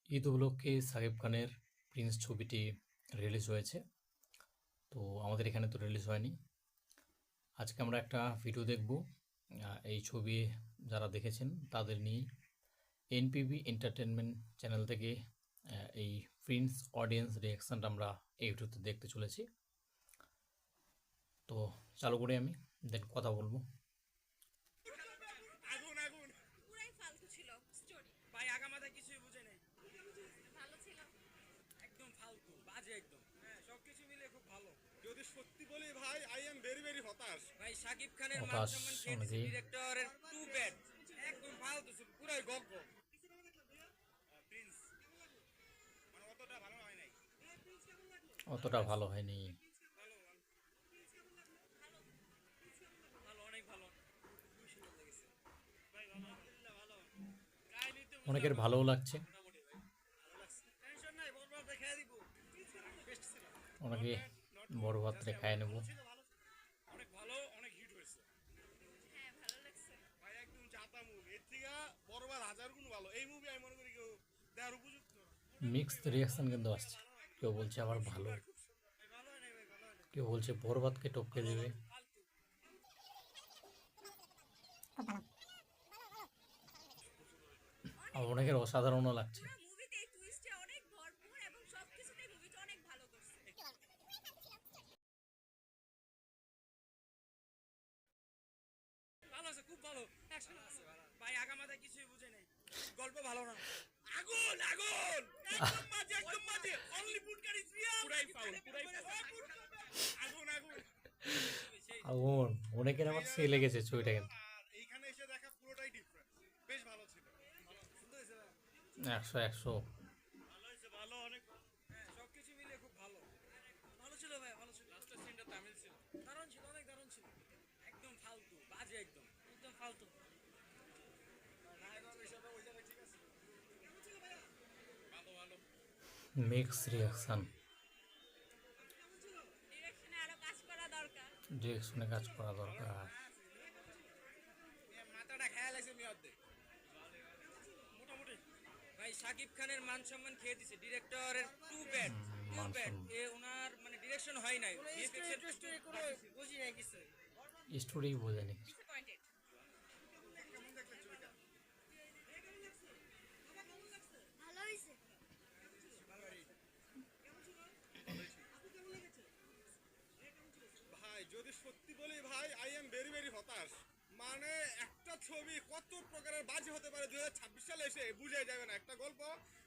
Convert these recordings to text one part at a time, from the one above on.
ঈদ উপলক্ষে সাকিব খানের প্রিন্স ছবিটি রিলিজ হয়েছে। তো আমাদের এখানে তো রিলিজ হয়নি। আজকে আমরা একটা ভিডিও দেখব এই ছবি যারা দেখেছেন তাদের নিয়ে। এনপিবি এন্টারটেনমেন্ট চ্যানেল থেকে এই প্রিন্স অডিয়েন্স রিয়াকশানটা আমরা এই ভিডিওতে দেখতে চলেছি। তো চালু করে আমি দেন কথা বলবো। আগুন আগুন পুরাই ফালতু ছিল স্টোরি ভাই আগামাথা কিছুই বুঝে নাই ভালো ছিল একদম ফালতু বাজে একদম হ্যাঁ সবকিছু মিলে খুব ভালো যদি সত্যি বলি ভাই আই এম ভেরি হতাশ ভাই সাকিব খানের মান হতাশ সম্মান খেয়ে দিছে অনেকেই। ডিরেক্টরের টু ব্যাড একদম ফালতু ছিল পুরাই গল্প প্রিন্স মানে অতটা ভালো হয় নাই। অতটা ভালো হয়নি। ভালো অনেক ভালো খুবই সুন্দর লেগেছে ভাই ভালো আলহামদুলিল্লাহ ভালো কাহিনীতে অনেকের ভালোও লাগছে, মোটামুটি ভাই ভালো লাগছে টেনশন নাই বরবাদ দেখাই দিব বেস্ট ছিল অনেকে বড় ভাত্রে খায় নেব। ছিল ভালো ছিল। অনেক ভালো অনেক হিট হয়েছে হ্যাঁ ভালো লাগছে ভাই একদম জাতা মুভি এর থেকে বড়বার হাজার গুণ ভালো এই মুভি আমি মনে করি কেউ দেওয়ার উপযুক্ত না। মিক্সড রিয়াকশান কিন্তু আসছে, কেউ বলছে আবার ভালো, ভালো হয় নাই ভাই ভালো হয় নাই কেউ বলছে বরবাদকে টপকে দেবে। ফালতু আর অনেকের অসাধারণও লাগছে। পুরো মুভিতে টুইস্টে অনেক ভরপুর এবং সবকিছুতেই মুভিটা অনেক ভালো করছে ভালো আছে খুব ভালো অ্যাকশন আছে ভাই আগামাথা কিছুই বুঝে নাই গল্প ভালো না আগুন আগুন একদম মাঝে অনলি ফুডকার ইজ রিয়াল পুরাই ফাউল আগুন আগুন আগুন, অনেকের আবার সে লেগেছে ছবিটা কিন্তু। আর এইখানে এসে দেখা পুরোটাই ডিফারেন্ট বেশ ভালো ছিল সুন্দর হয়েছে ভাই 100 ভালো হয়েছে ভালো অনেক হ্যাঁ সবকিছু মিলে খুব ভালো ভালো ছিল ভাই ভালো ছিল লাস্টের সিনটা তামিল ছিল দারুণ ছিল অনেক দারুণ ছিল একদম ফালতু বাজে একদম একদম ফালতু নায়ক হিসেবে ওই জায়গায় ঠিক আছে কেমন ছিল ভাইয়া ভালো ভালো মিক্স রিয়াকশান, ডিরেকশনে আরো কাজ করা দরকার ডিরেকশনে কাজ করা দরকার। মাথাটা খেয়াল আছে মি অর্ধেক মোটামুটি ভাই সাকিব খানের মান সম্মান খেয়ে দিছে ডিরেক্টরের টু ব্যাড মান সম্মান। এ ওনার মানে ডিরেকশন হয় নাই বুঝি নাই কিছু স্টোরি বোঝেনি কিছু। ডিসঅ্যাপয়েন্টেড ভালো হয়েছে ভাই যদি সত্যি বলি ভাই আই এম ভেরি হতাশ মানে একটা ছবি কত প্রকারের বাজে হতে পারে 2026 সালে এসে বুঝাই যাবে না একটা গল্প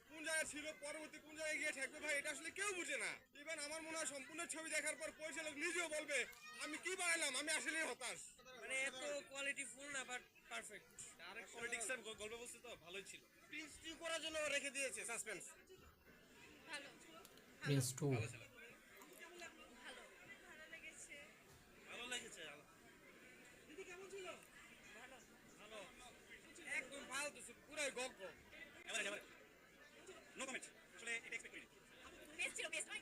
কোন জায়গায় ছিল পরবর্তী কোন জায়গায় গিয়ে ঠেকবে ভাই এটা আসলে কেউ বুঝে না ইভেন আমার মনে হয় সম্পূর্ণ ছবি দেখার পর পরিচালক নিজেও বলবে আমি কি বানাইলাম আমি আসলেই হতাশ মানে এত কোয়ালিটি ফুল না বাট পারফেক্ট আরেক পলিটিক্সের গল্প বলছে তো ভালোই ছিল প্রিন্স টু করার জন্য রেখে দিয়েছে সাসপেন্স ভালো প্রিন্স 2 ভালো ভালো লেগেছে ভালো লেগেছে দিদি কেমন ছিল ভালো ভালো একদম ফালতু ছিল পুরাই গল্প এবারে নো কমেন্ট আসলে এটা এক্সপেক্ট করিনি বেস্ট ছিল বেস্ট ভাই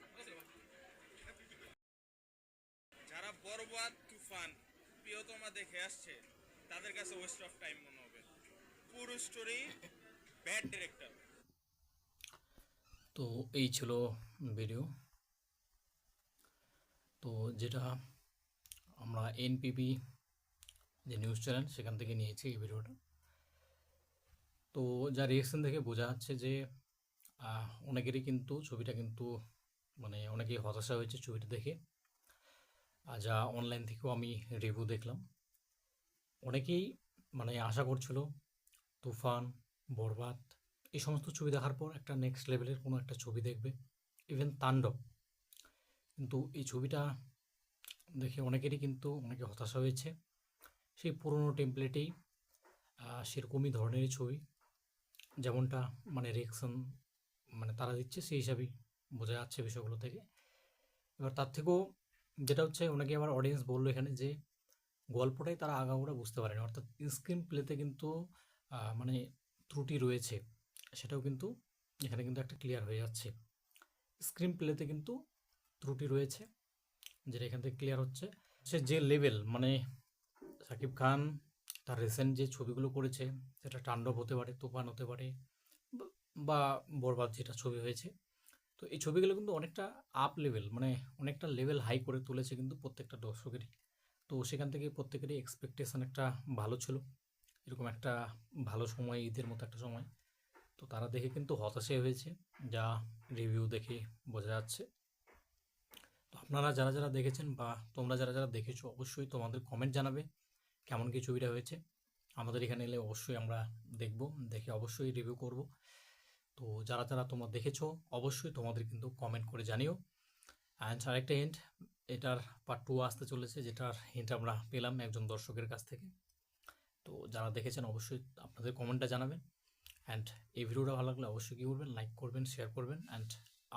যারা বরবাদ তুফান প্রিয়তমা দেখে আসছে তাদের কাছে ওয়েস্ট অফ টাইম মনে হবে পুরো স্টোরি ব্যাড ডিরেক্টর তো এই ছিল ভিডিও। তো যেটা আমরা এনপিবি যে নিউজ চ্যানেল সেখান থেকে নিয়েছি এই ভিডিওটা। তো যা রিয়েকশন দেখে বোঝা যাচ্ছে যে অনেকেরই কিন্তু ছবিটা কিন্তু মানে অনেকেই হতাশা হয়েছে ছবিটা দেখে। যা অনলাইন থেকেও আমি রিভিউ দেখলাম, অনেকেই মানে আশা করছিল তুফান, বরবাদ এই সমস্ত ছবি দেখার পর একটা নেক্সট লেভেলের কোনো একটা ছবি দেখবে, ইভেন তাণ্ডব। কিন্তু এই ছবিটা দেখে অনেকেরই কিন্তু অনেকে হতাশা হয়েছে। সেই পুরনো টেমপ্লেটেই সেরকমই ধরনেরই ছবি, যেমনটা মানে রিয়েকশন মানে তারা দিচ্ছে সেই হিসাবেই বোঝা যাচ্ছে বিষয়গুলো থেকে। এবার তার থেকেও যেটা হচ্ছে অনেকে আবার অডিয়েন্স বললো এখানে যে গল্পটাই তারা আগাগোড়া বুঝতে পারেনি, অর্থাৎ স্ক্রিন প্লেতে কিন্তু মানে ত্রুটি রয়েছে, সেটাও কিন্তু এখানে কিন্তু একটা ক্লিয়ার হয়ে যাচ্ছে। স্ক্রিন প্লেতে কিন্তু ত্রুটি রয়েছে, যেটা এখান থেকে ক্লিয়ার হচ্ছে। সে যে লেভেল মানে শাকিব খান তার রিসেন্ট যে ছবিগুলো করেছে সেটা তাণ্ডব হতে পারে, তুফান হতে পারে, বা বরবাদ যেটা ছবি হয়েছে, তো এই ছবিগুলো কিন্তু অনেকটা আপ লেভেল, মানে অনেকটা লেভেল হাই করে তুলেছে কিন্তু প্রত্যেকটা দর্শকেরই। তো সেখান থেকে প্রত্যেকেরই এক্সপেকটেশন একটা ভালো ছিল, এরকম একটা ভালো সময়, ঈদের মতো একটা সময়। তো তারা দেখে কিন্তু হতাশাই হয়েছে, যা রিভিউ দেখে বোঝা যাচ্ছে। তো আপনারা যারা যারা দেখেছেন বা তোমরা যারা যারা দেখেছো, অবশ্যই তোমাদের কমেন্ট জানাবে কেমন কি ছবিটা হয়েছে। আমাদের এখানে এলে অবশ্যই আমরা দেখব, দেখে অবশ্যই রিভিউ করব। তো যারা যারা তোমরা দেখেছো, অবশ্যই তোমাদের কিন্তু কমেন্ট করে জানিও। অ্যান্ড আরেকটা হিন্ট, এটার পার্ট 2 আসতে চলেছে, যেটার হিন্ট আমরা পেলাম একজন দর্শকের কাছ থেকে। তো যারা দেখেছেন অবশ্যই আপনাদের কমেন্টটা জানাবেন। অ্যান্ড এই ভিডিওটা ভালো লাগলে অবশ্যই কী করবেন, লাইক করবেন, শেয়ার করবেন। অ্যান্ড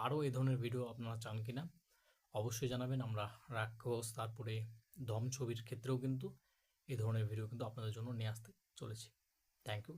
আরও এই ধরনের ভিডিও আপনারা চান কি না অবশ্যই জানাবেন। আমরা রাক্ষস, তারপরে দম ছবির ক্ষেত্রেও কিন্তু এই ধরনের ভিডিও কিন্তু আপনাদের জন্য নিয়ে আসতে চলেছি। Thank you.